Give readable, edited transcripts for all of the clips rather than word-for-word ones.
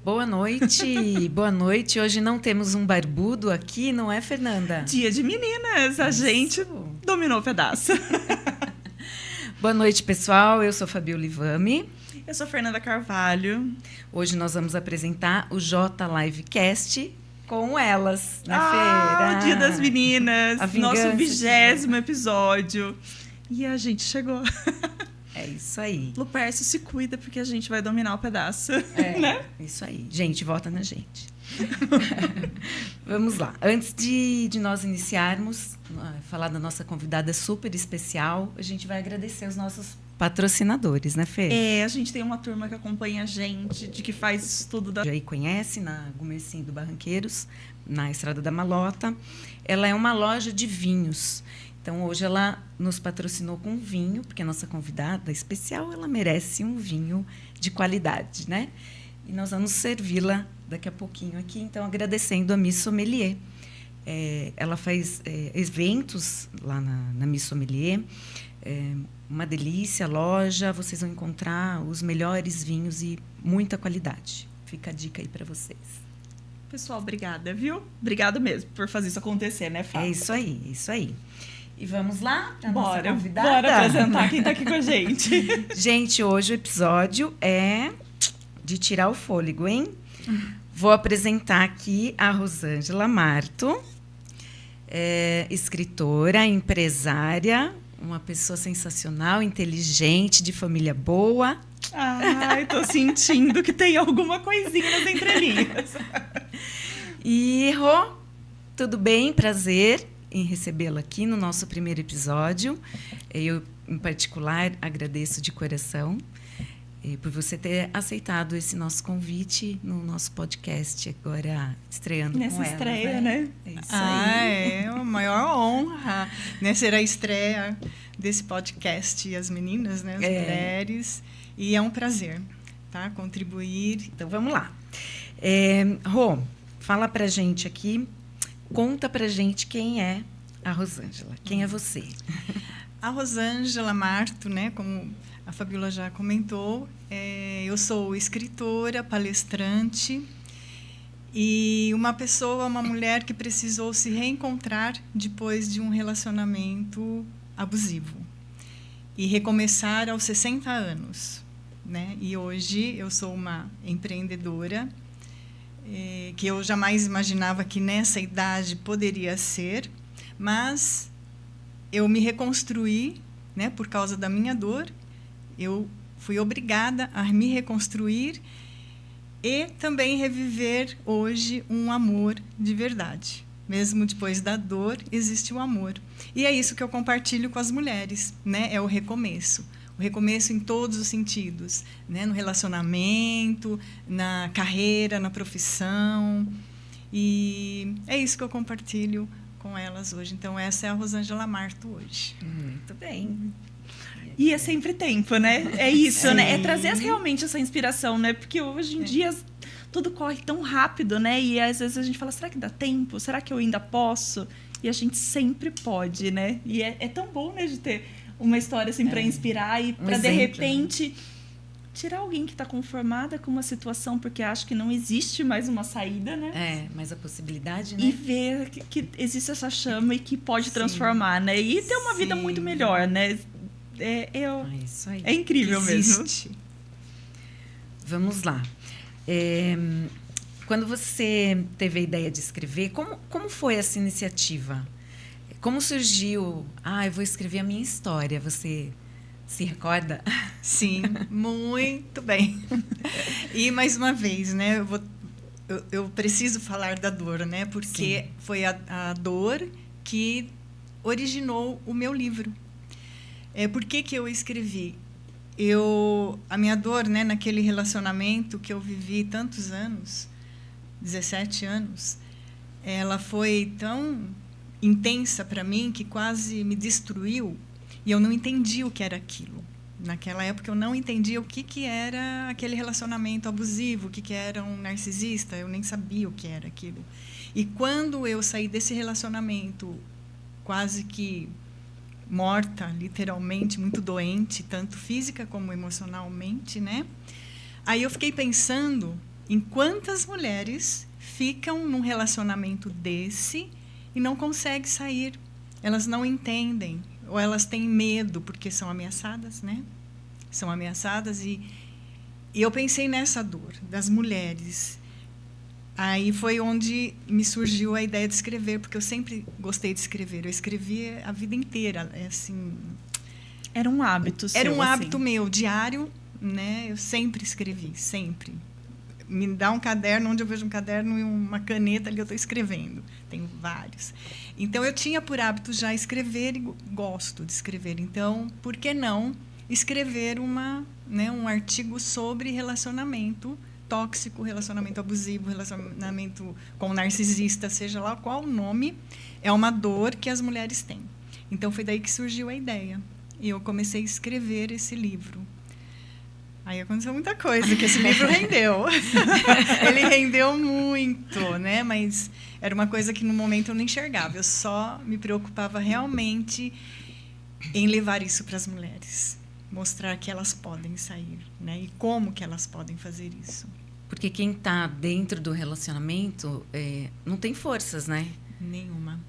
Boa noite, boa noite. Hoje não temos um barbudo aqui, não é, Fernanda? Dia de meninas, a gente dominou o pedaço. Boa noite, pessoal. Eu sou Fabiola Livami. Eu sou Fernanda Carvalho. Hoje nós vamos apresentar o J Livecast com elas, na feira. O Dia das Meninas, nosso 20º episódio. E a gente chegou. É isso aí. Lupercio, se cuida porque a gente vai dominar o pedaço. Né? Isso aí. Gente, vota na gente. Vamos lá. Antes de nós iniciarmos, falar da nossa convidada super especial, a gente vai agradecer os nossos patrocinadores, né, Fê? A gente tem uma turma que acompanha a gente, de que faz isso tudo. Já aí conhece, na Gumercindo do Barranqueiros, na Estrada da Malota. Ela é uma loja de vinhos. Então, hoje ela nos patrocinou com vinho, porque a nossa convidada especial, ela merece um vinho de qualidade, né? E nós vamos servi-la daqui a pouquinho aqui, então, agradecendo a Miss Sommelier. Ela faz eventos lá na Miss Sommelier, uma delícia, loja, vocês vão encontrar os melhores vinhos e muita qualidade. Fica a dica aí para vocês. Pessoal, obrigada, viu? Obrigada mesmo por fazer isso acontecer, né, Fábio? É isso aí, isso aí. E vamos lá para a nossa Bora convidada? apresentar quem está aqui com a gente. Gente, hoje o episódio é de tirar o fôlego, hein? Vou apresentar aqui a Rosângela Marto, escritora, empresária, uma pessoa sensacional, inteligente, de família boa. Ai, tô sentindo que tem alguma coisinha nas entrelinhas. E, Rô, tudo bem? Prazer em recebê-la aqui no nosso primeiro episódio. Eu, em particular, agradeço de coração por você ter aceitado esse nosso convite no nosso podcast, agora estreando nessa com ela. Nessa estreia, né? É isso aí. É uma maior honra, né, ser a estreia desse podcast, as meninas, né, as mulheres. E é um prazer, tá, contribuir. Então, vamos lá. Rô, fala pra gente aqui, conta pra gente quem é a Rosângela. Quem é você? A Rosângela Marto, né, como a Fabiola já comentou, eu sou escritora, palestrante e uma mulher que precisou se reencontrar depois de um relacionamento abusivo e recomeçar aos 60 anos. Né? E hoje eu sou uma empreendedora que eu jamais imaginava que nessa idade poderia ser, mas eu me reconstruí, né, por causa da minha dor. Eu fui obrigada a me reconstruir e também reviver hoje um amor de verdade. Mesmo depois da dor, existe o amor. E é isso que eu compartilho com as mulheres, né? É o recomeço. O recomeço em todos os sentidos, né? No relacionamento, na carreira, na profissão. E é isso que eu compartilho com elas hoje. Então, essa é a Rosângela Marto hoje. Muito bem. E é sempre tempo, né? É isso, né? É trazer realmente essa inspiração, né? Porque hoje em dia tudo corre tão rápido, né? E às vezes a gente fala, será que dá tempo? Será que eu ainda posso? E a gente sempre pode, né? E é tão bom, né, de ter uma história assim para inspirar e para de repente tirar alguém que está conformada com uma situação porque acha que não existe mais uma saída, né? Mas a possibilidade, né? E ver que existe essa chama e que pode transformar, né? E ter uma vida muito melhor, né? Isso aí. É incrível mesmo. Vamos lá. Quando você teve a ideia de escrever, como foi essa iniciativa? Como surgiu? Eu vou escrever a minha história. Você se recorda? Sim, muito bem. E, mais uma vez, né, eu preciso falar da dor, né? Porque foi a dor que originou o meu livro. Por que eu escrevi? A minha dor, né, naquele relacionamento que eu vivi tantos anos, 17 anos, ela foi tão intensa para mim que quase me destruiu e eu não entendi o que era aquilo. Naquela época eu não entendia o que era aquele relacionamento abusivo, o que era um narcisista, eu nem sabia o que era aquilo. E quando eu saí desse relacionamento quase que morta, literalmente, muito doente, tanto física como emocionalmente, né? Aí eu fiquei pensando em quantas mulheres ficam num relacionamento desse e não conseguem sair. Elas não entendem, ou elas têm medo porque são ameaçadas, né? São ameaçadas e eu pensei nessa dor das mulheres. Aí foi onde me surgiu a ideia de escrever, porque eu sempre gostei de escrever. Eu escrevi a vida inteira, assim. Era um hábito seu, Era um assim. hábito meu, diário, né? Eu sempre escrevi, sempre. Me dá um caderno, onde eu vejo um caderno e uma caneta ali, eu estou escrevendo. Tenho vários. Então, eu tinha por hábito já escrever e gosto de escrever. Então, por que não escrever um artigo sobre relacionamento tóxico, relacionamento abusivo, relacionamento com narcisista, seja lá qual o nome, é uma dor que as mulheres têm. Então, foi daí que surgiu a ideia. E eu comecei a escrever esse livro. Aí aconteceu muita coisa, que esse livro rendeu. Ele rendeu muito, né? Mas era uma coisa que no momento eu não enxergava. Eu só me preocupava realmente em levar isso para as mulheres. Mostrar que elas podem sair, né? E como que elas podem fazer isso. Porque quem está dentro do relacionamento não tem forças, né? Nenhuma.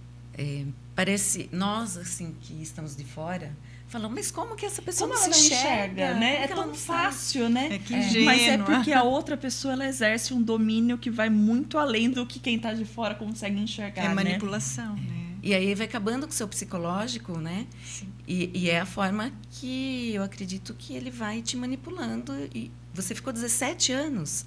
Parece, nós, assim, que estamos de fora, falamos, mas como que essa pessoa Como não ela se não enxerga, né? Como É que ela tão não sai? fácil, né? É que ingênua. Mas é porque a outra pessoa ela exerce um domínio que vai muito além do que quem está de fora consegue enxergar, É né? manipulação, né? E aí vai acabando com o seu psicológico, né? Sim. E é a forma que eu acredito que ele vai te manipulando. E você ficou 17 anos.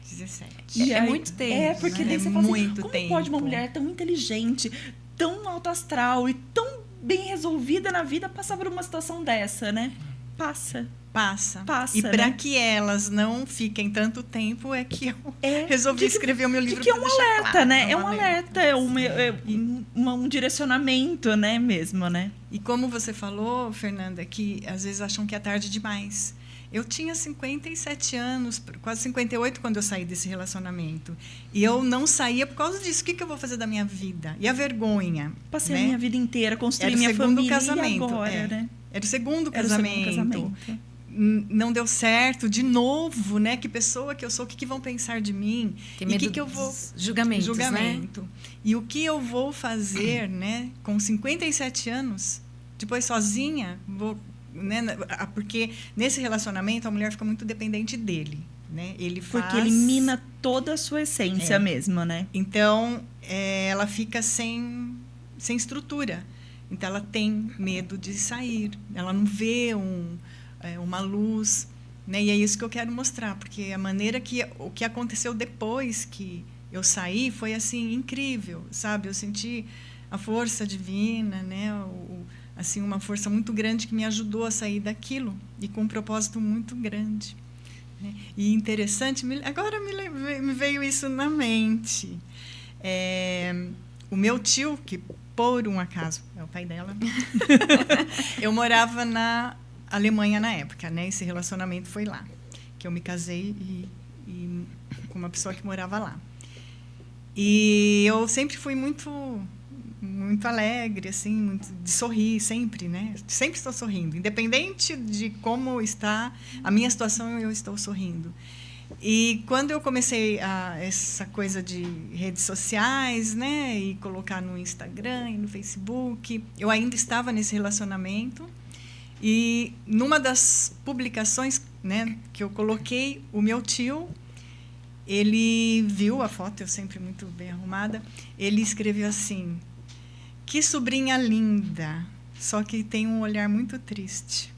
17. E é aí- muito tempo, É, porque né? daí É você fala assim, muito como tempo. pode uma mulher tão inteligente, tão alto astral e tão bem resolvida na vida passar por uma situação dessa, né? Passa. Passa. Passa, E para né? que elas não fiquem tanto tempo é que eu É, resolvi de que- escrever o meu livro. De que é um pra deixar alerta, claro. né? É um alerta, é um direcionamento, né, mesmo, né? E como você falou, Fernanda, que às vezes acham que é tarde demais. Eu tinha 57 anos, quase 58, quando eu saí desse relacionamento. E eu não saía por causa disso. O que eu vou fazer da minha vida? E a vergonha? Passei né? a minha vida inteira, construí Era o minha segundo família casamento, e agora, é. né? Era o segundo Era o casamento. segundo casamento. Não deu certo, de novo, né? Que pessoa que eu sou, o que vão pensar de mim? Tem E medo que eu vou... dos julgamentos, né? Julgamento. E o que eu vou fazer, né? Com 57 anos, depois sozinha, vou... Né? Porque nesse relacionamento a mulher fica muito dependente dele, né? Ele faz... Porque ele mina toda a sua essência mesmo, né? Então, ela fica sem estrutura. Então, ela tem medo de sair. Ela não vê uma luz. Né? E é isso que eu quero mostrar. Porque a maneira o que aconteceu depois que eu saí foi, assim, incrível. Sabe? Eu senti a força divina, né? Assim, uma força muito grande que me ajudou a sair daquilo. E com um propósito muito grande. Né? E interessante, agora me veio isso na mente. O meu tio, que por um acaso é o pai dela, eu morava na Alemanha na época, né? Esse relacionamento foi lá, que eu me casei e com uma pessoa que morava lá. E eu sempre fui muito alegre, assim, muito de sorrir, sempre, né? Sempre estou sorrindo. Independente de como está a minha situação, eu estou sorrindo. E quando eu comecei essa coisa de redes sociais, né? E colocar no Instagram e no Facebook, eu ainda estava nesse relacionamento. E numa das publicações, né, que eu coloquei, o meu tio, ele viu a foto, eu sempre muito bem arrumada, ele escreveu assim: que sobrinha linda, só que tem um olhar muito triste.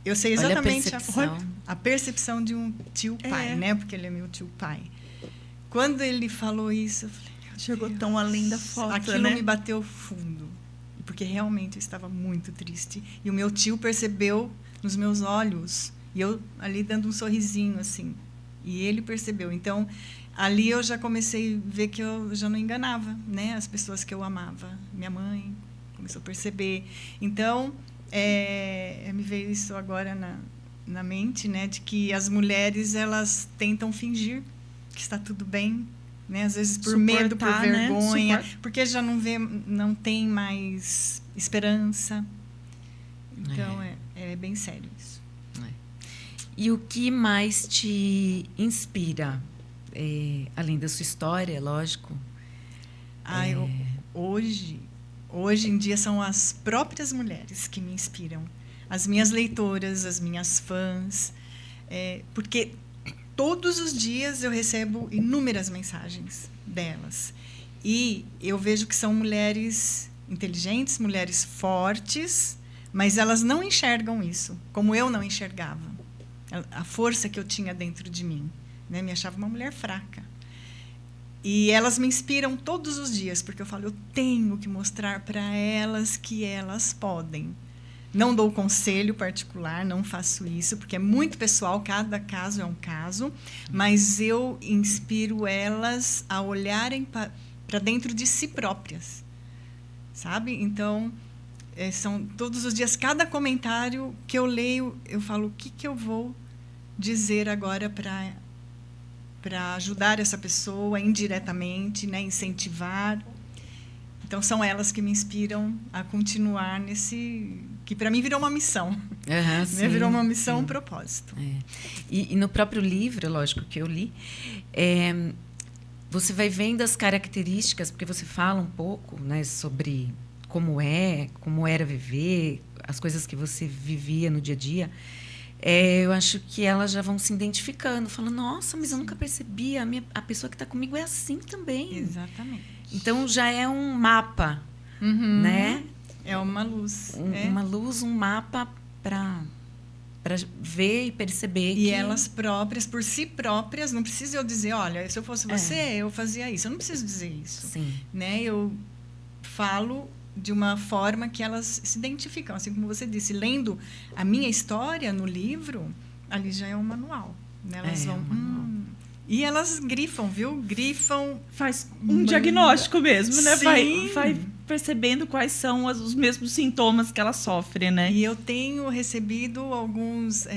Eu sei exatamente a percepção de um tio-pai, né? Porque ele é meu tio-pai. Quando ele falou isso, eu falei, chegou tão além da foto, aquilo né? me bateu fundo, porque realmente eu estava muito triste. E o meu tio percebeu nos meus olhos, e eu ali dando um sorrisinho, assim. E ele percebeu. Então, ali eu já comecei a ver que eu já não enganava, né? As pessoas que eu amava. Minha mãe começou a perceber. Então, me veio isso agora na mente, né? De que as mulheres, elas tentam fingir que está tudo bem, né? Às vezes por medo, por vergonha, né? Porque já não tem mais esperança. Então, é bem sério isso. E o que mais te inspira? Além da sua história, lógico. Hoje em dia são as próprias mulheres que me inspiram. As minhas leitoras, as minhas fãs. Porque todos os dias eu recebo inúmeras mensagens delas. E eu vejo que são mulheres inteligentes, mulheres fortes, mas elas não enxergam isso, como eu não enxergava. A força que eu tinha dentro de mim, né? Me achava uma mulher fraca. E elas me inspiram todos os dias, porque eu falo, eu tenho que mostrar para elas que elas podem. Não dou conselho particular, não faço isso, porque é muito pessoal, cada caso é um caso, mas eu inspiro elas a olharem para dentro de si próprias, sabe? Então, são todos os dias, cada comentário que eu leio, eu falo, o que eu vou dizer agora para ajudar essa pessoa indiretamente, né? Incentivar. Então, são elas que me inspiram a continuar nesse... que para mim virou uma missão. Uhum, sim, virou uma missão, sim. Um propósito. E no próprio livro, lógico que eu li, você vai vendo as características, porque você fala um pouco, né, sobre como era viver, as coisas que você vivia no dia a dia. Eu acho que elas já vão se identificando, falando, nossa, mas eu nunca percebi, a pessoa que está comigo é assim também. Exatamente. Então, já é um mapa, né? É uma luz. Uma luz, um mapa para ver e perceber. E elas próprias, por si próprias, não preciso eu dizer, olha, se eu fosse você, eu fazia isso. Eu não preciso dizer isso. Sim. Né? Eu falo de uma forma que elas se identificam. Assim como você disse, lendo a minha história no livro, ali já é um manual. Né? Elas vão... E elas grifam, viu? Grifam. Faz um diagnóstico mesmo, né? Sim. Vai percebendo quais são os mesmos sintomas que ela sofre, né? E eu tenho recebido alguns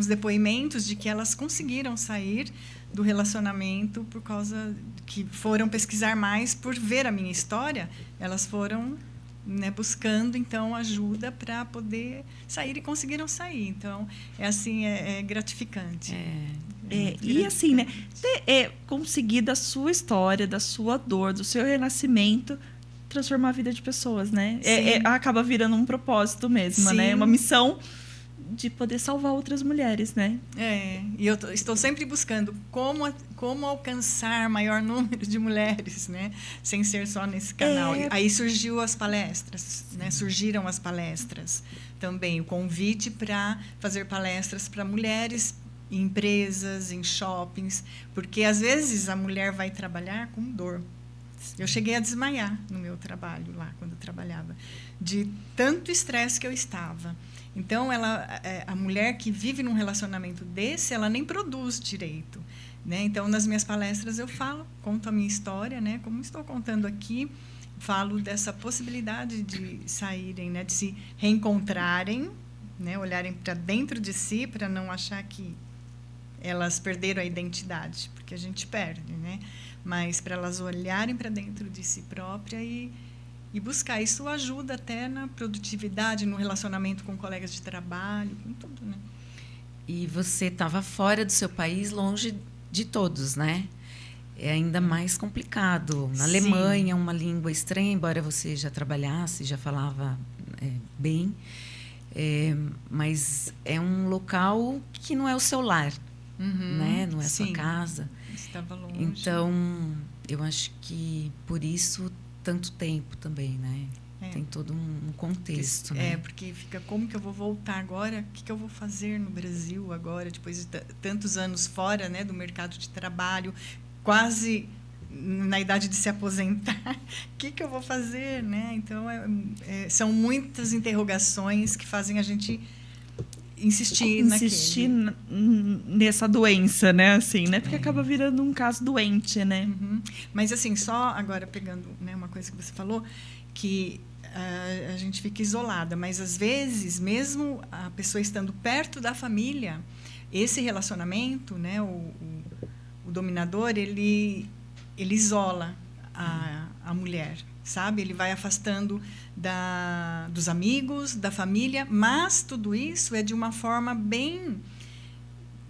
depoimentos de que elas conseguiram sair do relacionamento por causa que foram pesquisar mais, por ver a minha história, elas foram, né, buscando então ajuda para poder sair e conseguiram sair. Então é gratificante. E assim, né, conseguir da sua história, da sua dor, do seu renascimento, transformar a vida de pessoas, né? Acaba virando um propósito mesmo, Sim. né? Uma missão de poder salvar outras mulheres, né? E eu estou sempre buscando como alcançar maior número de mulheres, né? Sem ser só nesse canal. Aí surgiu as palestras, né? Surgiram as palestras também, o convite para fazer palestras para mulheres em empresas, em shoppings, porque às vezes a mulher vai trabalhar com dor. Eu cheguei a desmaiar no meu trabalho lá, quando eu trabalhava, de tanto estresse que eu estava. Então, a mulher que vive num relacionamento desse, ela nem produz direito, né? Então, nas minhas palestras eu conto a minha história, né? Como estou contando aqui, falo dessa possibilidade de saírem, né? De se reencontrarem, né? Olharem para dentro de si, para não achar que elas perderam a identidade, porque a gente perde, né? Mas para elas olharem para dentro de si própria e buscar. Isso ajuda até na produtividade, no relacionamento com colegas de trabalho, com tudo, né? E você estava fora do seu país, longe de todos, né? É ainda mais complicado. Na Alemanha, uma língua estranha, embora você já trabalhasse, já falava bem, mas é um local que não é o seu lar, né? Não é a sua casa. Estava longe. Então, eu acho que por isso tanto tempo também, né? Tem todo um contexto, né? Porque fica, como que eu vou voltar agora? O que eu vou fazer no Brasil agora, depois de tantos anos fora, né, do mercado de trabalho, quase na idade de se aposentar? O que eu vou fazer, né? Então, são muitas interrogações que fazem a gente insistir nessa doença, né? Assim, né? Porque acaba virando um caso doente, né? Mas, assim, só agora pegando, né, uma coisa que você falou, que a gente fica isolada, mas, às vezes, mesmo a pessoa estando perto da família, esse relacionamento, né, o dominador, ele isola a mulher, sabe? Ele vai afastando dos amigos, da família, mas tudo isso é de uma forma bem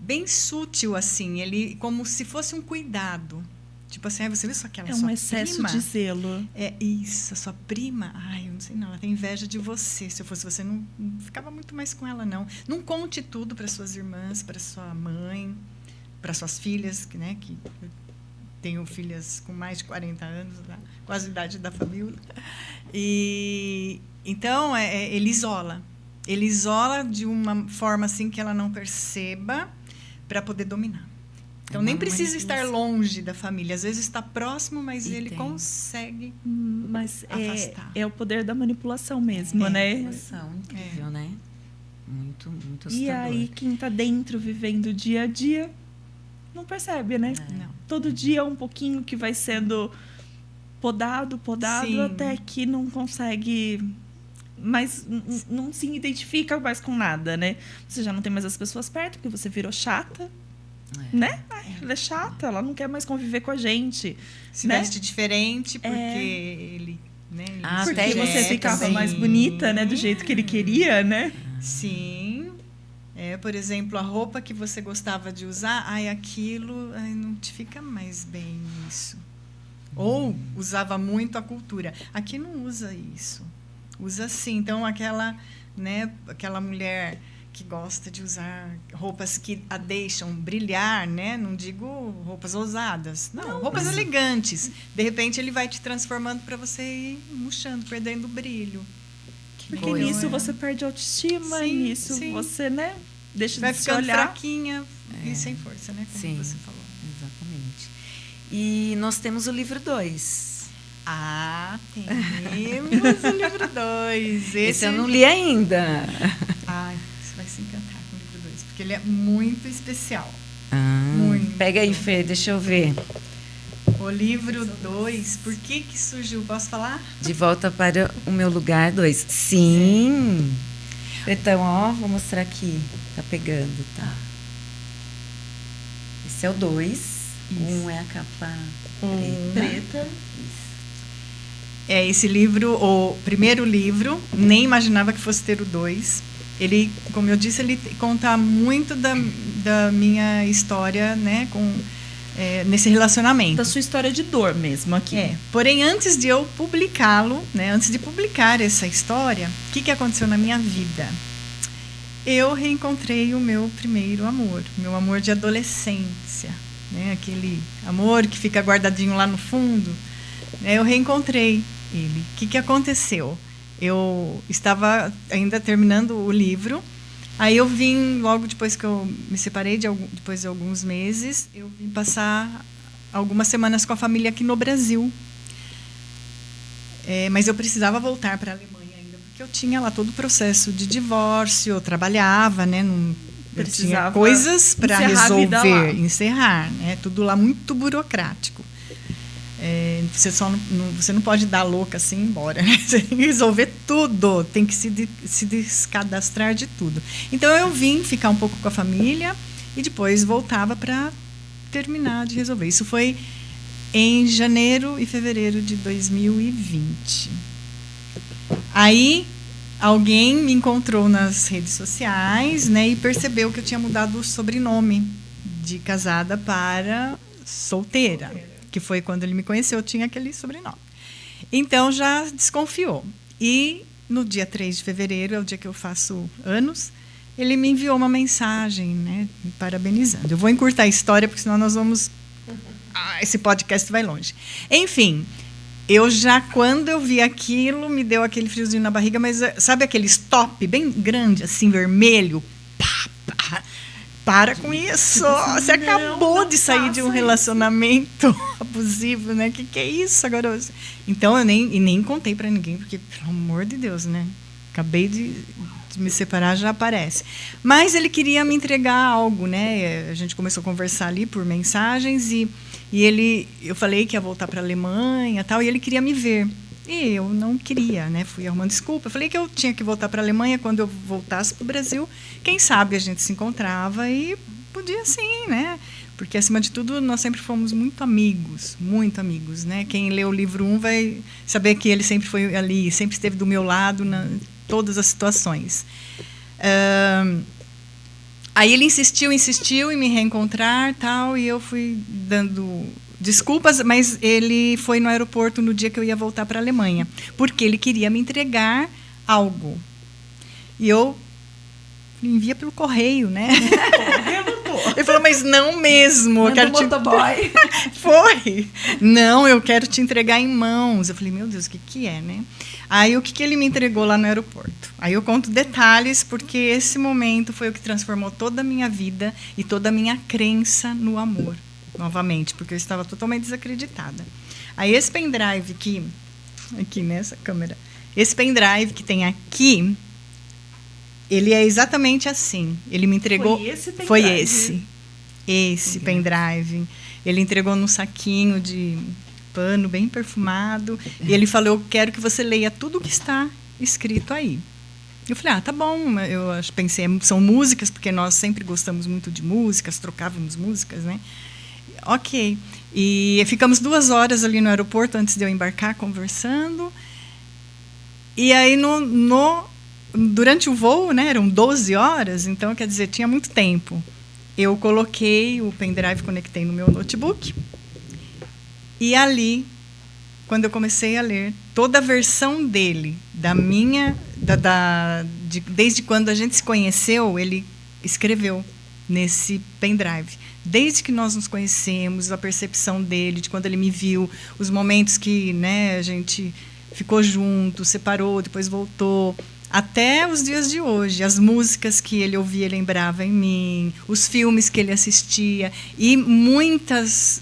bem sutil, assim. Ele como se fosse um cuidado. Tipo assim, você viu só aquela sua É um prima? excesso de zelo. É isso, a sua prima. Ai, eu não sei não, ela tem inveja de você. Se eu fosse você, não ficava muito mais com ela, não. Não conte tudo para suas irmãs, para sua mãe, para suas filhas, né? Que eu tenho filhas com mais de 40 anos, né? Quase a idade da família. E então ele isola. Ele isola de uma forma assim que ela não perceba, para poder dominar. Então, nem precisa estar longe da família. Às vezes está próximo, mas ele consegue afastar. É o poder da manipulação mesmo, né? Manipulação incrível, né? Muito, muito assustador. E aí, quem está dentro, vivendo o dia a dia, não percebe, né? Não. Todo dia um pouquinho que vai sendo podado, Sim. até que não consegue... Mas não se identifica mais com nada, né? Você já não tem mais as pessoas perto, porque você virou chata. Né? Ai, ela é chata, ela não quer mais conviver com a gente. Se né? veste diferente porque ele... Né, ele porque você ficava mais bonita, né? Do jeito que ele queria, né? Sim. Por exemplo, a roupa que você gostava de usar, aquilo não te fica mais bem isso. Ou usava muito a cultura. Aqui não usa isso. Usa sim. Então, aquela mulher que gosta de usar roupas que a deixam brilhar, né? Não digo roupas ousadas. Não, roupas elegantes. De repente, ele vai te transformando para você ir murchando, perdendo o brilho. Porque nisso você perde a autoestima, nisso você, né? Deixa vai de se ficando olhar. Fraquinha e sem força, né? Como você falou. Exatamente. E nós temos o livro 2. Temos o livro 2. Esse eu não li ainda. Você vai se encantar com o livro 2, porque ele é muito especial. Muito. Pega aí, Fê, deixa eu ver. O livro 2, por que surgiu? Posso falar? De Volta para o Meu Lugar 2. Sim. Então, vou mostrar aqui. Tá pegando, tá? Esse é o 2. Um é a capa preta. Esse livro, o primeiro livro, nem imaginava que fosse ter o 2. Ele, como eu disse, ele conta muito da minha história, né, nesse relacionamento. Da sua história de dor mesmo aqui. Porém, antes de eu publicá-lo, né, antes de publicar essa história, o que aconteceu na minha vida? Eu reencontrei o meu primeiro amor, meu amor de adolescência, né, aquele amor que fica guardadinho lá no fundo. Eu reencontrei ele. O que aconteceu? Eu estava ainda terminando o livro. Aí eu vim, logo depois que eu me separei, depois de alguns meses, eu vim passar algumas semanas com a família aqui no Brasil. Mas eu precisava voltar para a Alemanha ainda, porque eu tinha lá todo o processo de divórcio, eu trabalhava, né? Eu tinha coisas para resolver, encerrar, né? Tudo lá muito burocrático. Você não pode dar louca assim e ir embora, né? Você tem que resolver tudo, tem que se descadastrar de tudo. Então eu vim ficar um pouco com a família e depois voltava para terminar de resolver. Isso foi em janeiro e fevereiro de 2020. Aí alguém me encontrou nas redes sociais, né, e percebeu que eu tinha mudado o sobrenome de casada para solteira. Que foi quando ele me conheceu, eu tinha aquele sobrenome. Então, já desconfiou. E, no dia 3 de fevereiro, é o dia que eu faço anos, ele me enviou uma mensagem, né, me parabenizando. Eu vou encurtar a história, porque senão nós vamos... esse podcast vai longe. Enfim, quando eu vi aquilo, me deu aquele friozinho na barriga, mas sabe aquele stop bem grande, assim, vermelho? Para com isso! Você acabou de sair de um relacionamento abusivo, né? Que é isso agora? Então, eu nem contei para ninguém, porque, pelo amor de Deus, né? Acabei de me separar, já aparece. Mas ele queria me entregar algo, né? A gente começou a conversar ali por mensagens e eu falei que ia voltar para a Alemanha, tal, e ele queria me ver. E eu não queria, né? Fui arrumando desculpa. Eu falei que eu tinha que voltar para a Alemanha. Quando eu voltasse para o Brasil, quem sabe a gente se encontrava e podia sim, né? Porque, acima de tudo, nós sempre fomos muito amigos, né? Quem lê o livro 1 vai saber que ele sempre foi ali, sempre esteve do meu lado em todas as situações. Aí ele insistiu em me reencontrar, tal, e eu fui dando desculpas, mas ele foi no aeroporto no dia que eu ia voltar para a Alemanha, porque ele queria me entregar algo. E eu envia pelo correio, né? Ele falou, mas não mesmo. Manda eu quero motoboy. Foi. Não, eu quero te entregar em mãos. Eu falei, meu Deus, o que é, né? Aí, o que ele me entregou lá no aeroporto? Aí eu conto detalhes, porque esse momento foi o que transformou toda a minha vida e toda a minha crença no amor, novamente, porque eu estava totalmente desacreditada. Aí, esse pendrive aqui nessa câmera, esse pendrive que tem aqui, ele é exatamente assim. Ele me entregou... Foi esse pendrive. Ele entregou num saquinho de pano bem perfumado. E ele falou, eu quero que você leia tudo o que está escrito aí. Eu falei, tá bom. Eu pensei, são músicas, porque nós sempre gostamos muito de músicas, trocávamos músicas, né? Ok. E ficamos 2 horas ali no aeroporto antes de eu embarcar, conversando. E aí, durante o voo, né, eram 12 horas, então, quer dizer, tinha muito tempo. Eu coloquei o pendrive, conectei no meu notebook. E ali, quando eu comecei a ler toda a versão dele, desde quando a gente se conheceu, ele escreveu nesse pendrive. Desde que nós nos conhecemos, a percepção dele, de quando ele me viu, os momentos que, né, a gente ficou junto, separou, depois voltou, até os dias de hoje, as músicas que ele ouvia, lembrava em mim, os filmes que ele assistia e muitas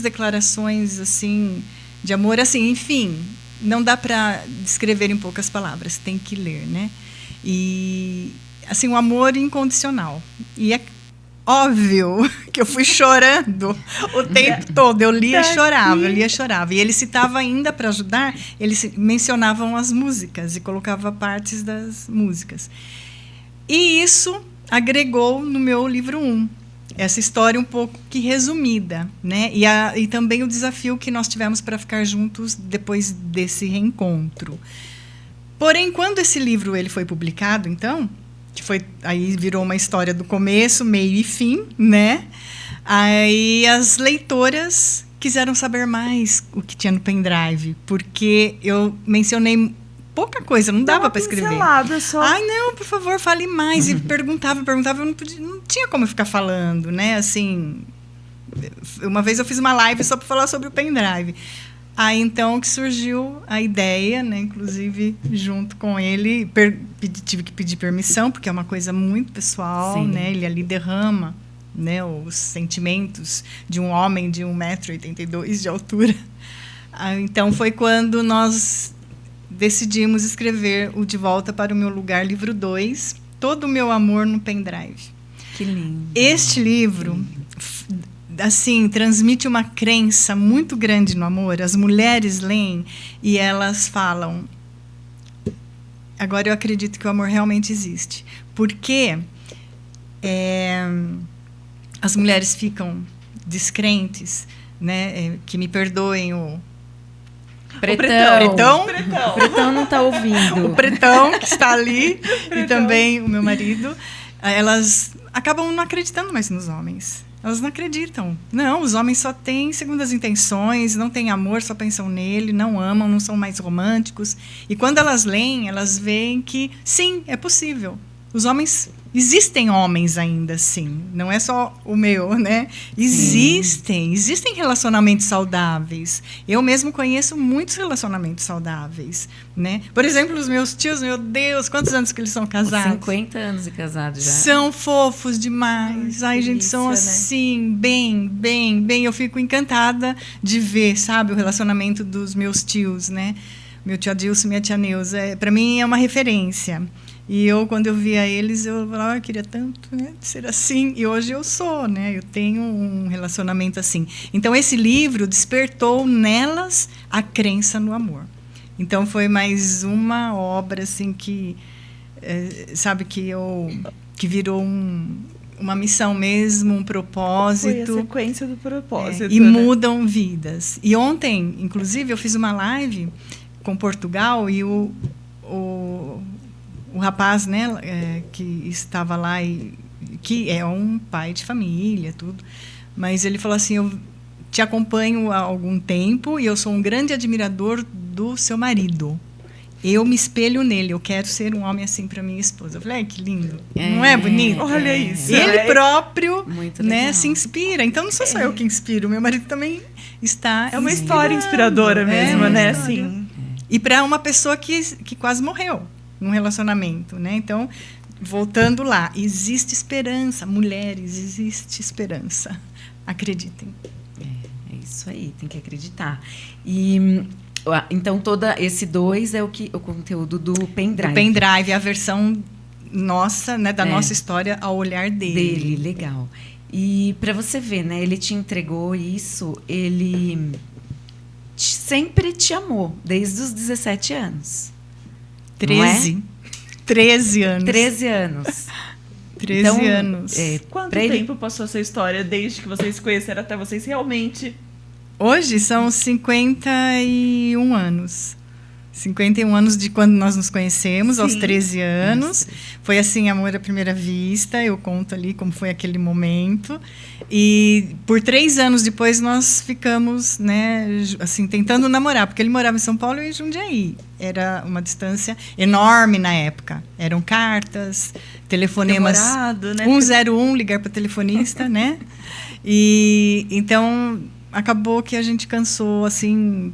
declarações assim de amor, assim, enfim, não dá para descrever em poucas palavras, tem que ler, né? E assim, um amor incondicional. E é óbvio que eu fui chorando o tempo todo. Eu lia e chorava. E ele citava ainda, para ajudar, eles mencionavam as músicas e colocava partes das músicas. E isso agregou no meu livro 1. Essa história um pouco que resumida, né? E também o desafio que nós tivemos para ficar juntos depois desse reencontro. Porém, quando esse livro ele foi publicado, então... aí virou uma história do começo, meio e fim, né? Aí as leitoras quiseram saber mais o que tinha no pendrive, porque eu mencionei pouca coisa, não dava para escrever. Só. Ai, não, por favor, fale mais. E perguntava, eu não tinha como ficar falando, né? Assim, uma vez eu fiz uma live só para falar sobre o pendrive. Aí, então, que surgiu a ideia, né? Inclusive, junto com ele, tive que pedir permissão, porque é uma coisa muito pessoal, Sim. né? Ele ali derrama, né, os sentimentos de um homem de 1,82 m de altura. Então, foi quando nós decidimos escrever o De Volta para o Meu Lugar, livro 2, Todo o Meu Amor no Pendrive. Que lindo. Este livro... assim, transmite uma crença muito grande no amor. As mulheres leem e elas falam, agora eu acredito que o amor realmente existe. Porque as mulheres ficam descrentes, né? Que me perdoem o Pretão. Pretão. O Pretão não está ouvindo. O Pretão, que está ali, e também o meu marido. Elas acabam não acreditando mais nos homens. Elas não acreditam. Não, os homens só têm segundas intenções, não têm amor, só pensam nele, não amam, não são mais românticos. E quando elas leem, elas veem que, sim, é possível. Os homens... Existem homens ainda, sim. Não é só o meu, né? Existem relacionamentos saudáveis. Eu mesmo conheço muitos relacionamentos saudáveis, né? Por exemplo, os meus tios, meu Deus, quantos anos que eles são casados? 50 anos de casado já. São fofos demais. Ai, gente, delícia, são né? assim, bem. Eu fico encantada de ver, sabe, o relacionamento dos meus tios, né? Meu tio Adilson e minha tia Neuza. Para mim é uma referência. E eu, quando eu via eles, eu falava, eu queria tanto, né, ser assim. E hoje eu sou, né? Eu tenho um relacionamento assim. Então, esse livro despertou nelas a crença no amor. Então, foi mais uma obra, assim, que, sabe, que virou uma missão mesmo, um propósito. Foi a sequência do propósito. E mudam vidas. E ontem, inclusive, eu fiz uma live com Portugal e o rapaz, né, que estava lá e que é um pai de família, tudo. Mas ele falou assim, eu te acompanho há algum tempo e eu sou um grande admirador do seu marido. Eu me espelho nele, eu quero ser um homem assim para minha esposa. Eu falei, que lindo, não é bonito? Olha isso. Ele próprio, Muito né, legal. se inspira. Então não sou só eu que inspiro, meu marido também está É uma inspirando. história inspiradora mesmo, uma né? história. Assim. E para uma pessoa que quase morreu num relacionamento, né? Então, voltando lá, existe esperança, mulheres, existe esperança. Acreditem. É isso aí, tem que acreditar. E então esse 2 é o conteúdo do pendrive. O pendrive, a versão nossa, né, da nossa história ao olhar dele. Legal. E para você ver, né, ele te entregou isso, ele sempre te amou, desde os 17 anos. 13. 13 anos. 13 anos. 13 Então, anos. Quanto pra ele- tempo passou essa história desde que vocês se conheceram até vocês realmente... Hoje são 51 anos. 51 anos de quando nós nos conhecemos, aos Sim. 13 anos. Isso. Foi assim, amor à primeira vista. Eu conto ali como foi aquele momento. E por 3 anos depois nós ficamos, né, assim, tentando namorar, porque ele morava em São Paulo e em Jundiaí. Era uma distância enorme na época. Eram cartas, telefonemas. Demorado, né? 101, ligar para o telefonista, né? E então acabou que a gente cansou, assim,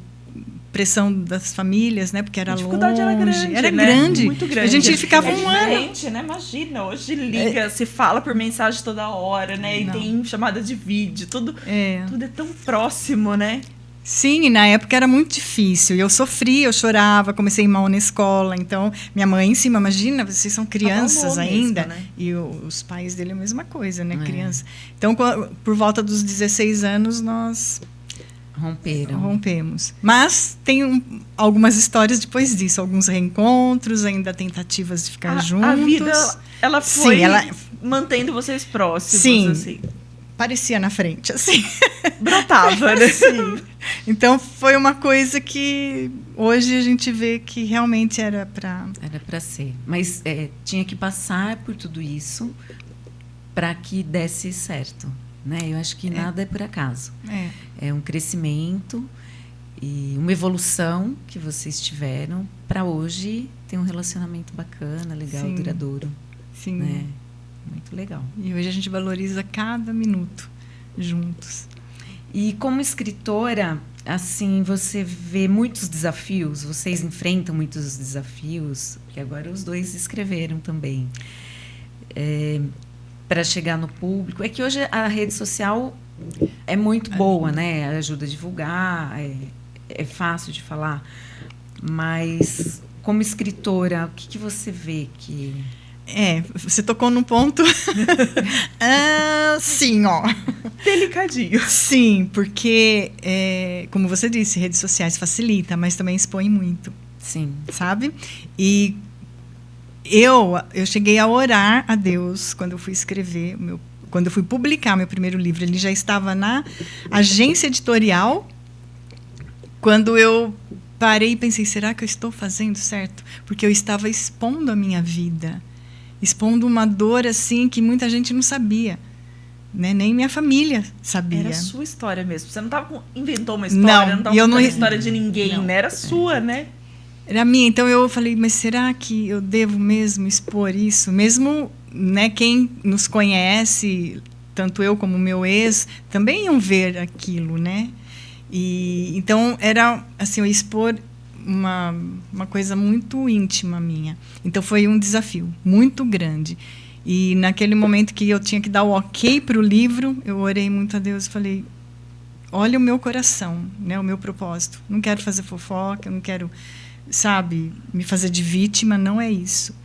pressão das famílias, né? Porque era A dificuldade longe. era grande, Era né? grande. Muito grande. A gente ficava um ano. diferente, né? Imagina, hoje liga, se fala por mensagem toda hora, né? E Não. tem chamada de vídeo, tudo É. é tão próximo, né? Sim, e na época era muito difícil. Eu sofria, eu chorava, comecei mal na escola. Então, minha mãe em cima, imagina, vocês são crianças Abalou ainda. mesmo, né? E os pais dele a mesma coisa, né? É. Criança. Então, por volta dos 16 anos, nós rompemos. Mas tem algumas histórias depois disso, alguns reencontros, ainda tentativas de ficar juntos. A vida, ela foi Sim, ela mantendo vocês próximos, Sim. assim. parecia na frente, assim. Brotava, né? Sim. Então foi uma coisa que hoje a gente vê que realmente era para... Era para ser. Mas tinha que passar por tudo isso para que desse certo. Né? Eu acho que nada é por acaso. É um crescimento e uma evolução que vocês tiveram para hoje ter um relacionamento bacana, legal, Sim. duradouro. Sim. Né? Muito legal. E hoje a gente valoriza cada minuto juntos. E como escritora, assim, você vê muitos desafios, vocês enfrentam muitos desafios, porque agora os dois escreveram também, para chegar no público. É que hoje a rede social é muito boa, né? Ajuda a divulgar, é fácil de falar, mas como escritora, o que você vê que... Você tocou num ponto... sim, ó. Delicadinho. Sim, porque, como você disse, redes sociais facilita, mas também expõe muito. Sim. Sabe? E eu cheguei a orar a Deus quando eu fui escrever, quando eu fui publicar meu primeiro livro. Ele já estava na agência editorial. Quando eu parei e pensei, será que eu estou fazendo certo? Porque eu estava expondo a minha vida. Expondo uma dor assim que muita gente não sabia, né? Nem minha família sabia. Era a sua história mesmo. Você não inventou uma história, não estava contando a história de ninguém, né? Era sua, né? Era minha. Então eu falei, mas será que eu devo mesmo expor isso? Mesmo, né, quem nos conhece, tanto eu como o meu ex, também iam ver aquilo, né? E então era assim, eu expor uma coisa muito íntima minha. Então foi um desafio muito grande. E naquele momento que eu tinha que dar o ok para o livro, eu orei muito a Deus e falei, olha o meu coração, né, o meu propósito. Não quero fazer fofoca, eu não quero, sabe, me fazer de vítima, não é isso.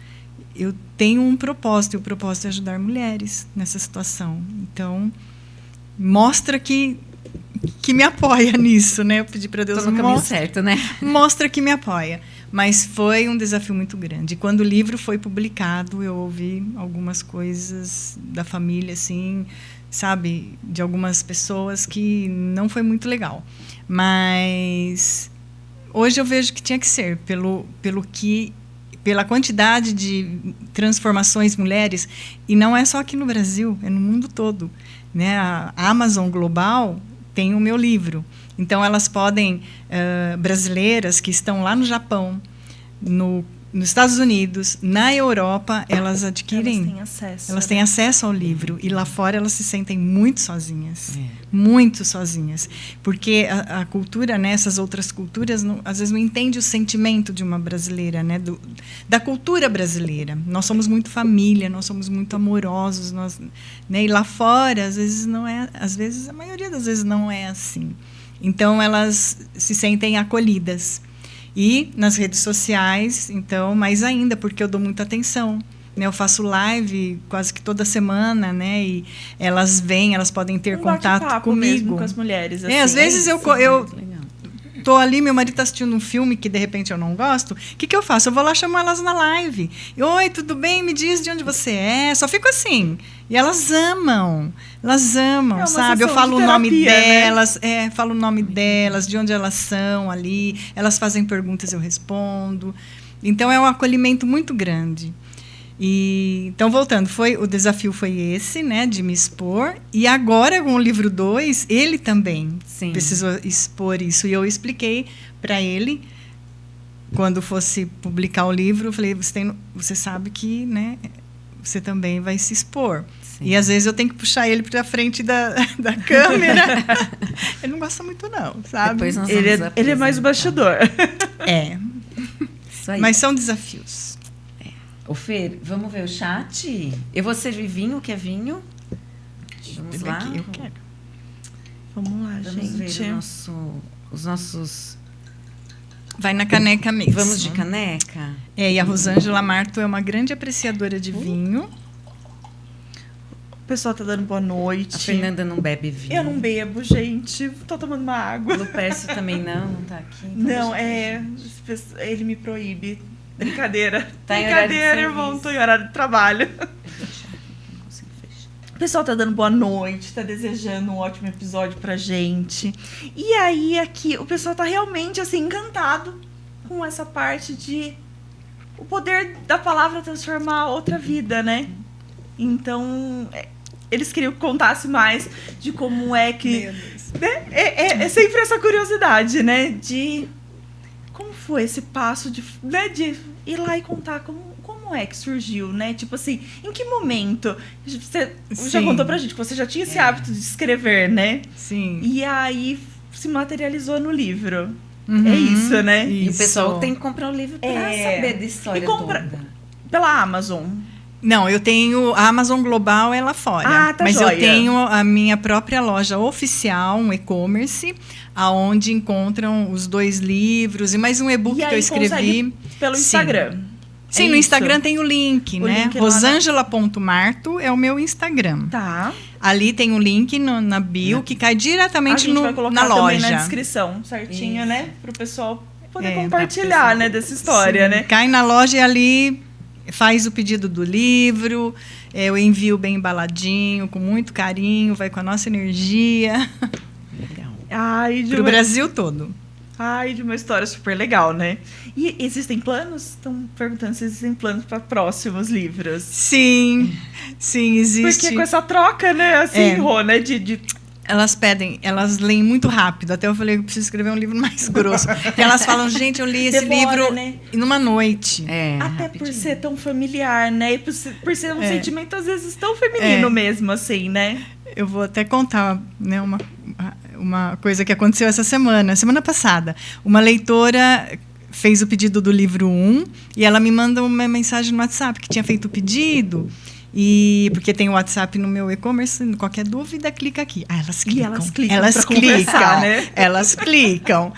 Eu tenho um propósito, e o propósito é ajudar mulheres nessa situação. Então, mostra que me apoia nisso, né? Eu pedi para Deus, Tô no caminho certo, né? Mostra que me apoia. Mas foi um desafio muito grande. Quando o livro foi publicado, eu ouvi algumas coisas da família, assim, sabe, de algumas pessoas que não foi muito legal. Mas hoje eu vejo que tinha que ser, pelo que pela quantidade de transformações mulheres, e não é só aqui no Brasil, é no mundo todo, né? A Amazon Global tem o meu livro. Então, elas podem, brasileiras que estão lá no Japão, nos Estados Unidos, na Europa, elas adquirem. Elas têm acesso. Elas têm acesso ao livro. E lá fora elas se sentem muito sozinhas. Muito sozinhas. Porque a cultura, né, essas outras culturas, às vezes não entende o sentimento de uma brasileira, né, da cultura brasileira. Nós somos muito família, nós somos muito amorosos. Né, e lá fora, às vezes, não é. Às vezes, a maioria das vezes não é assim. Então, elas se sentem acolhidas. E nas redes sociais, então, mais ainda, porque eu dou muita atenção. Né? Eu faço live quase que toda semana, né? E elas vêm, elas podem ter contato comigo. Mesmo com as mulheres. Assim. Às vezes eu tô ali, meu marido está assistindo um filme que de repente eu não gosto. O que eu faço? Eu vou lá chamar elas na live. Oi, tudo bem? Me diz de onde você é. Só fico assim. E elas amam, sabe? Eu falo o nome delas, falo o nome delas, de onde elas são ali. Elas fazem perguntas, eu respondo. Então é um acolhimento muito grande. E então, voltando, o desafio foi esse, né, de me expor. E agora, com o livro 2, ele também precisou expor isso. E eu expliquei para ele, quando fosse publicar o livro, eu falei, você sabe que, né, você também vai se expor. Sim. E às vezes eu tenho que puxar ele para frente da câmera. Ele não gosta muito não, sabe? Ele é mais o bastidor. Isso aí. Mas são desafios. Ô, Fer, vamos ver o chat? Eu vou servir vinho, quer vinho? Vamos lá? Aqui, eu quero. Vamos lá, vamos gente. Ver os nossos... Vai na caneca mesmo. Vamos de caneca? E a Rosângela Marto é uma grande apreciadora de vinho. O pessoal tá dando boa noite. A Fernanda não bebe vinho. Eu não bebo, gente. Tô tomando uma água. O Lupércio também não tá aqui. Então não, ele me proíbe. Brincadeira. Tá Brincadeira, irmão. Tô em horário de trabalho. O pessoal tá dando boa noite, tá desejando um ótimo episódio pra gente. E aí, aqui, o pessoal tá realmente, assim, encantado com essa parte de o poder da palavra transformar outra vida, né? Então, eles queriam que contasse mais de como é que... Né? É sempre essa curiosidade, né? De como foi esse passo de ir lá e contar como é que surgiu, né? Tipo assim, em que momento? Você já contou pra gente que você já tinha esse hábito de escrever, né? Sim. E aí se materializou no livro. É isso, né? Isso. E o pessoal tem que comprar o livro pra saber da história toda. Pela Amazon. Não, eu tenho... A Amazon Global é lá fora. Tá mas joia. eu tenho a minha própria loja oficial, um e-commerce, aonde encontram os 2 livros e mais um e-book que eu escrevi. Pelo Instagram. Sim, no Instagram tem o link, né? Rosangela.marto é o meu Instagram. Tá. Ali tem o link na bio, que cai diretamente na loja. A gente vai colocar também na descrição, certinho, né? Pro pessoal poder compartilhar, né? Dessa história, né? Cai na loja e ali faz o pedido do livro. Eu envio bem embaladinho, com muito carinho, vai com a nossa energia. Legal. Pro Brasil todo. De uma história super legal, né? E existem planos? Estão perguntando se existem planos para próximos livros. Sim, existe. Porque com essa troca, né? Assim, Rô, né? Elas pedem, elas leem muito rápido. Até eu falei que eu preciso escrever um livro mais grosso. Porque elas falam, gente, eu li esse livro numa noite. Até rapidinho. Por ser tão familiar, né? E por ser um sentimento, às vezes, tão feminino mesmo, assim, né? Eu vou até contar, né, uma coisa que aconteceu essa semana passada. Uma leitora fez o pedido do livro 1 e ela me manda uma mensagem no WhatsApp que tinha feito o pedido. E porque tem o WhatsApp no meu e-commerce, qualquer dúvida, clica aqui. Elas clicam. Né? Elas clicam.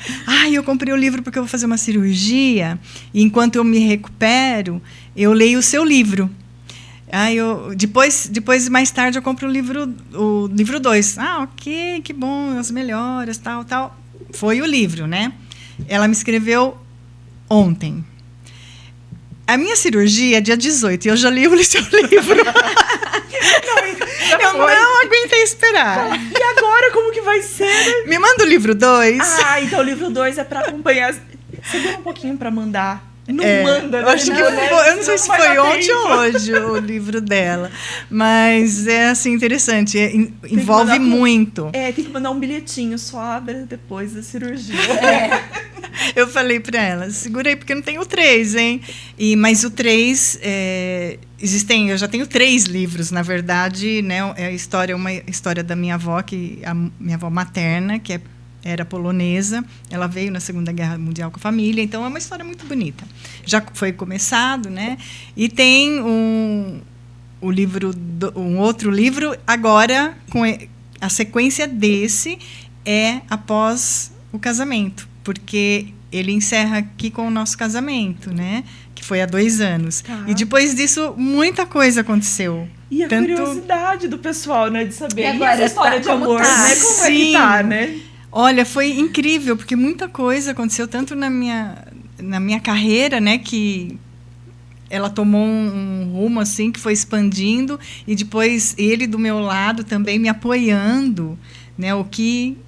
Eu comprei o livro porque eu vou fazer uma cirurgia e enquanto eu me recupero, eu leio o seu livro. Depois, mais tarde, eu compro o livro 2. Ok, que bom, as melhoras, tal. Foi o livro, né? Ela me escreveu ontem. A minha cirurgia é dia 18 e eu já li o seu livro. Eu não aguentei esperar. E agora, como que vai ser? Me manda o livro 2. Então o livro 2 é para acompanhar. Segura um pouquinho para mandar. Não manda, eu né? acho que eu não sei se foi ontem ou hoje o livro dela. Mas é assim, interessante. Envolve muito. Tem que mandar um bilhetinho, só abra depois da cirurgia. Eu falei para ela, segura aí, porque não tem o 3, hein? Mas o 3, eu já tenho 3 livros, na verdade, né? Uma história da minha avó, a minha avó materna, que era polonesa, ela veio na Segunda Guerra Mundial com a família, então é uma história muito bonita. Já foi começado, né? E tem um outro livro, agora, com a sequência desse, após o casamento, porque ele encerra aqui com o nosso casamento, né? Que foi há 2 anos. Tá. E depois disso, muita coisa aconteceu. E a curiosidade do pessoal, né? De saber. E agora, essa história de como amor, tá? né? Como é que tá, né? Olha, foi incrível, porque muita coisa aconteceu, tanto na minha carreira, né? Que ela tomou um rumo, assim, que foi expandindo. E depois, ele do meu lado também me apoiando, né?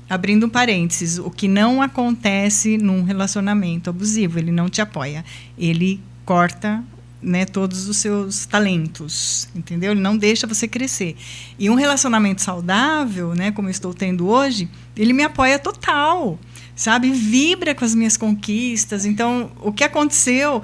Abrindo um parênteses, o que não acontece num relacionamento abusivo, ele não te apoia. Ele corta, né, todos os seus talentos, entendeu? Ele não deixa você crescer. E um relacionamento saudável, né, como eu estou tendo hoje, ele me apoia total, sabe? Vibra com as minhas conquistas. Então, o que aconteceu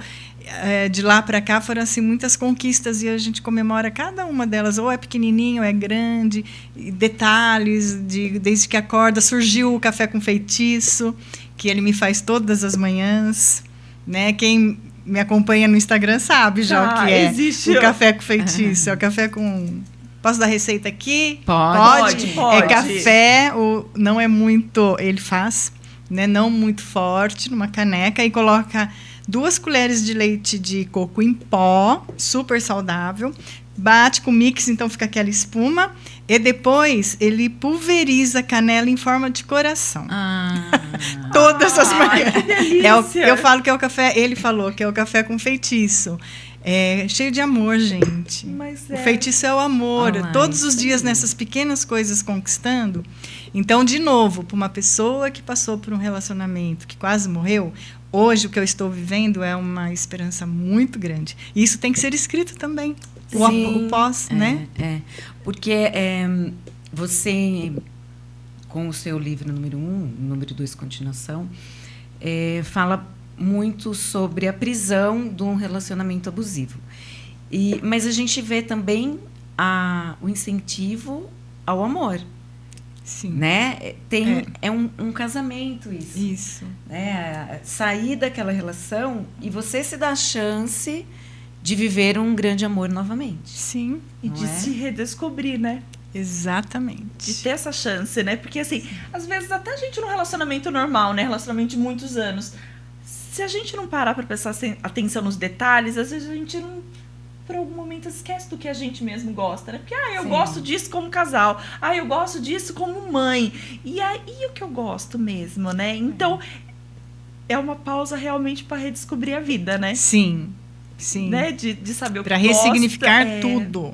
de lá para cá foram assim, muitas conquistas, e a gente comemora cada uma delas, ou é pequenininho, ou é grande, detalhes, desde que acorda. Surgiu o Café com Feitiço, que ele me faz todas as manhãs, né? Quem me acompanha no Instagram sabe já o que é o Café com Feitiço. É o café com... Posso dar receita aqui? Pode. É café, não é muito... Ele faz, né? Não muito forte, numa caneca, e coloca 2 colheres de leite de coco em pó, super saudável, bate com mix, então fica aquela espuma, e depois ele pulveriza canela em forma de coração. Todas as manhãs. Que delícia. Eu falo que é o café, ele falou que é o café com feitiço. É cheio de amor, gente. O feitiço é o amor. Todos os dias nessas pequenas coisas conquistando. Então, de novo, para uma pessoa que passou por um relacionamento que quase morreu, hoje o que eu estou vivendo é uma esperança muito grande. E isso tem que ser escrito também. O pós, né? Porque você, com o seu livro número 1, número 2, continuação, fala muito sobre a prisão de um relacionamento abusivo. Mas a gente vê também o incentivo ao amor. Sim. Né? É um casamento isso. Né? Sair daquela relação e você se dá a chance de viver um grande amor novamente. Sim. E de se redescobrir, né? Exatamente. De ter essa chance, né? Porque, assim, às vezes até a gente num relacionamento normal, né? Relacionamento de muitos anos, se a gente não parar para prestar atenção nos detalhes, às vezes a gente não, por algum momento, esquece do que a gente mesmo gosta, né? Porque, eu gosto disso como casal, eu gosto disso como mãe, e aí o que eu gosto mesmo, né? Então, é uma pausa realmente para redescobrir a vida, né? Sim. Né? De saber o que gosta. Para ressignificar tudo.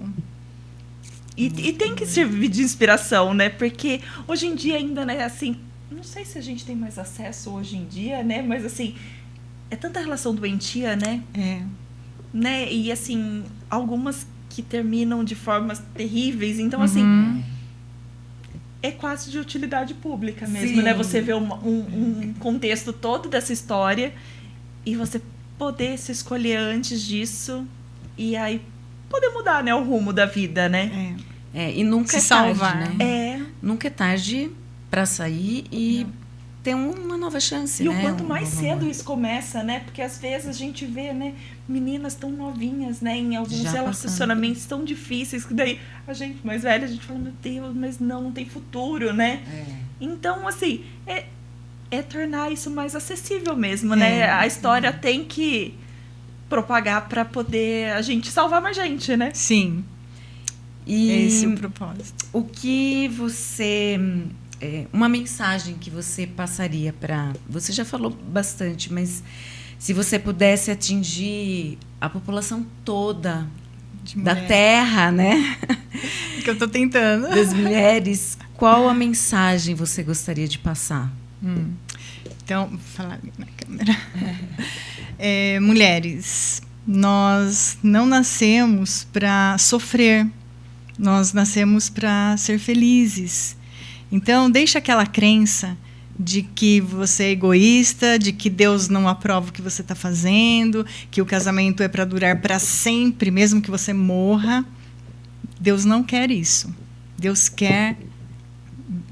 E tem que servir de inspiração, né? Porque hoje em dia ainda, né, assim, não sei se a gente tem mais acesso hoje em dia, né? Mas, assim, é tanta relação doentia, né? Né? E, assim, algumas que terminam de formas terríveis. Então, assim, é quase de utilidade pública mesmo, né? Você vê um contexto todo dessa história e você poder se escolher antes disso e aí poder mudar, né, o rumo da vida, né? E nunca se é tarde, salvar. Né? Nunca é tarde para sair e ter uma nova chance, e né? E o quanto mais cedo isso começa, né? Porque às vezes a gente vê, né, meninas tão novinhas, né, em alguns relacionamentos tão difíceis, que daí a gente mais velha, a gente fala, meu Deus, mas não tem futuro, né? Então, assim, é tornar isso mais acessível mesmo, né? A história tem que propagar para poder a gente salvar mais gente, né? Sim. E esse é o propósito. O que você... uma mensagem que você passaria para... Você já falou bastante, mas se você pudesse atingir a população toda da Terra, né? Que eu estou tentando. Das mulheres, qual a mensagem você gostaria de passar? Então, vou falar ali na câmera. mulheres, nós não nascemos para sofrer, nós nascemos para ser felizes. Então, deixa aquela crença de que você é egoísta, de que Deus não aprova o que você está fazendo, que o casamento é para durar para sempre, mesmo que você morra. Deus não quer isso. Deus quer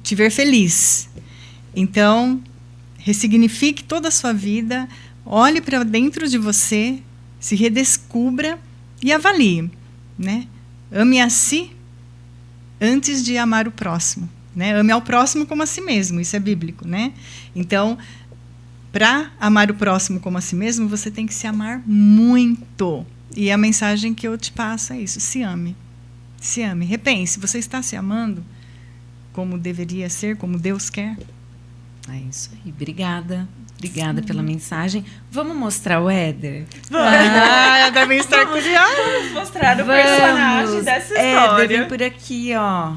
te ver feliz. Então, ressignifique toda a sua vida, olhe para dentro de você, se redescubra e avalie, né? Ame a si antes de amar o próximo. Né? Ame ao próximo como a si mesmo, isso é bíblico, né? Então, para amar o próximo como a si mesmo, você tem que se amar muito. E a mensagem que eu te passo é isso: se ame. Se ame. Repense, você está se amando como deveria ser, como Deus quer? É isso aí. Obrigada. Obrigada pela mensagem. Vamos mostrar o Éder? Eu devem estar curiosa. Vamos mostrar o personagem dessa história. Éder, vem por aqui, ó.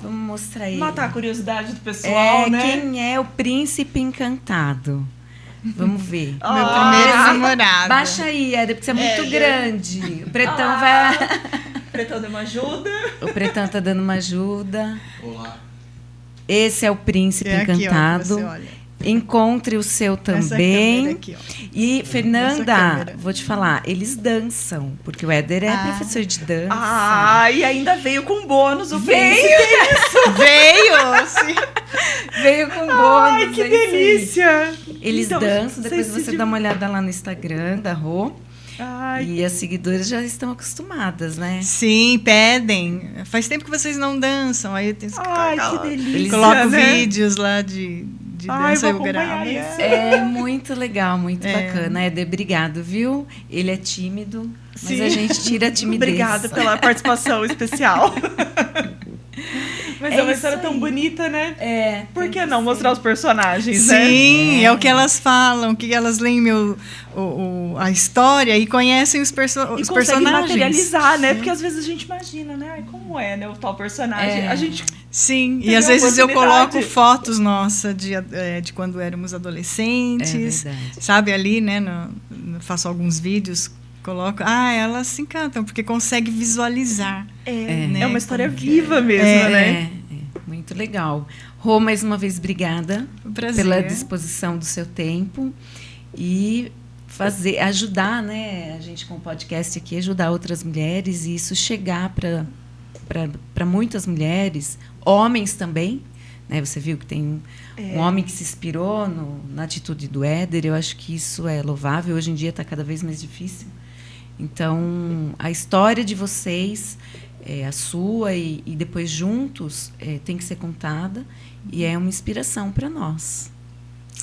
Vamos mostrar ele. Matar a curiosidade do pessoal, né? Quem é o príncipe encantado? Vamos ver. Meu primeiro namorado. Baixa aí, Éder, porque você é muito grande. O Pretão vai... O Pretão deu uma ajuda. O Pretão tá dando uma ajuda. Olá. Esse é o príncipe encantado. Aqui, ó, você olha. Encontre o seu também. Aqui, ó. E, Fernanda, vou te falar, eles dançam, porque o Éder é professor de dança. E ainda veio com bônus o Veio! príncipe. Veio! Sim. Veio com bônus. Ai, que é isso aí. delícia! Eles Então, dançam, depois vocês você se dá uma olhada lá no Instagram da Rô. Ai, E as seguidoras já estão acostumadas, né? Sim, pedem. Faz tempo que vocês não dançam. Aí tem que que delícia, Eles colocam né? vídeos lá de dança vou eu gravo. acompanhar isso. É muito legal, muito bacana. Éder, obrigado, viu? Ele é tímido, mas Sim. a gente tira a timidez. Obrigada pela participação especial. Mas é uma isso história tão aí. bonita, né? É. Por tem que não ser. mostrar os personagens, né? Sim, é o que elas falam, que elas leem a história e conhecem os E personagens. consegue materializar, né? Sim. Porque às vezes a gente imagina, né? Ai, como é, né? O tal personagem. A gente Sim, teve e às a vezes eu oportunidade. coloco fotos nossas de quando éramos adolescentes, É verdade. sabe, ali, né, faço alguns vídeos, coloco, elas se encantam, porque consegue visualizar. É uma história como que viva mesmo, né? Muito legal. Rô, mais uma vez, obrigada Um prazer. pela disposição do seu tempo e ajudar, né, a gente com o podcast aqui, ajudar outras mulheres e isso chegar para muitas mulheres, homens também, né? Você viu que tem um homem que se inspirou na atitude do Éder, eu acho que isso é louvável, hoje em dia está cada vez mais difícil. Então, a história de vocês, a sua e depois juntos, tem que ser contada e é uma inspiração para nós.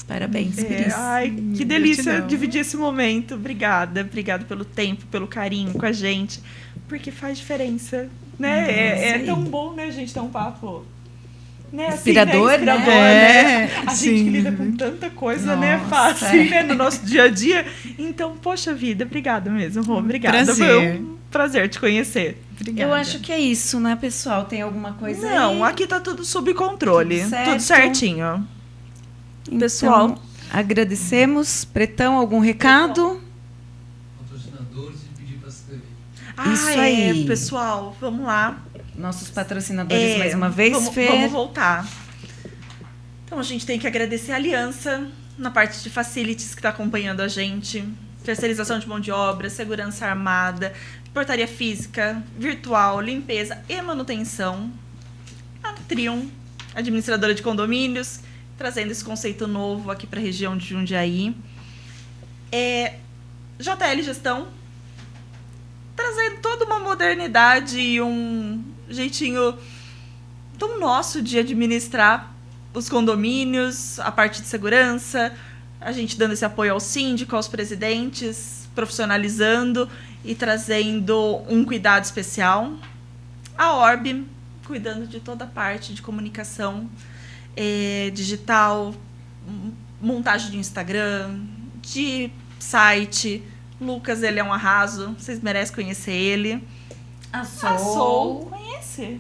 Parabéns por isso. Ai, que delícia Gratidão. dividir esse momento. Obrigada pelo tempo, pelo carinho com a gente, porque faz diferença, né? É aí. tão bom, né, gente, ter um papo, né? Inspirador, assim, né? né? É, A gente sim. que lida com tanta coisa, né? Nossa, Fácil, né? No nosso dia a dia. Então, poxa vida, obrigada mesmo, Rô. Obrigada. Prazer. Foi um prazer te conhecer. Obrigada. Eu acho que é isso, né, pessoal? Tem alguma coisa Não, aí? aqui tá tudo sob controle. Tudo certo. Tudo certinho. Então, pessoal. Agradecemos. Pretão, algum recado? Patrocinadores e pedir para se inscrever. Isso aí. Pessoal, vamos lá. Nossos patrocinadores mais uma vez, vamos, Fê. vamos voltar. Então, a gente tem que agradecer a Aliança na parte de facilities que está acompanhando a gente. Terceirização de mão de obra, segurança armada, portaria física, virtual, limpeza e manutenção. A Trium, administradora de condomínios, trazendo esse conceito novo aqui para a região de Jundiaí. JL Gestão, trazendo toda uma modernidade e um jeitinho tão nosso de administrar os condomínios, a parte de segurança, a gente dando esse apoio ao síndico, aos presidentes, profissionalizando e trazendo um cuidado especial. A Orb, cuidando de toda a parte de comunicação digital, montagem de Instagram, de site. Lucas, ele é um arraso, vocês merecem conhecer ele. A A Soul, conhece?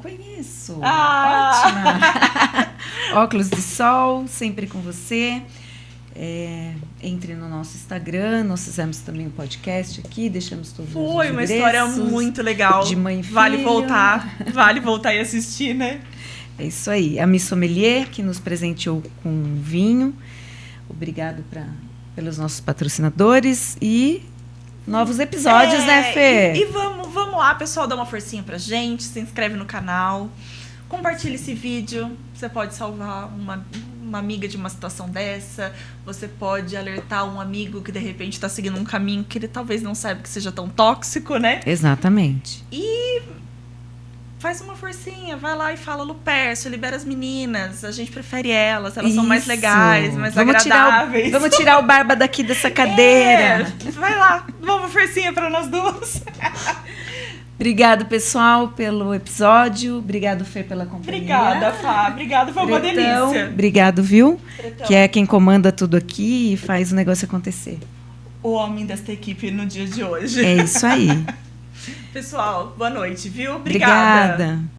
Ótima. Óculos de sol, sempre com você. Entre no nosso Instagram, nós fizemos também um podcast aqui, deixamos todos os Foi uma endereços história muito legal. de mãe e Vale filho. vale voltar e assistir, né? É isso aí. A Miss Sommelier, que nos presenteou com vinho. Obrigado pelos nossos patrocinadores e novos episódios, né, Fê? E vamos lá, pessoal, dá uma forcinha pra gente, se inscreve no canal, compartilha esse vídeo. Você pode salvar uma amiga de uma situação dessa, você pode alertar um amigo que de repente está seguindo um caminho que ele talvez não saiba que seja tão tóxico, né? Exatamente. E faz uma forcinha, vai lá e fala Lupercio, libera as meninas, a gente prefere elas são mais Isso. legais, mais Vamos agradáveis. Vamos tirar o Barba daqui dessa cadeira. Vai lá, dá uma forcinha para nós duas. Obrigado, pessoal, pelo episódio. Obrigado, Fê, pela companhia. Obrigada, Fá. Obrigada, foi uma Pretão, delícia. obrigado, viu? Pretão. Que é quem comanda tudo aqui e faz o negócio acontecer. O homem desta equipe no dia de hoje. É isso aí. Pessoal, boa noite, viu? Obrigada. Obrigada.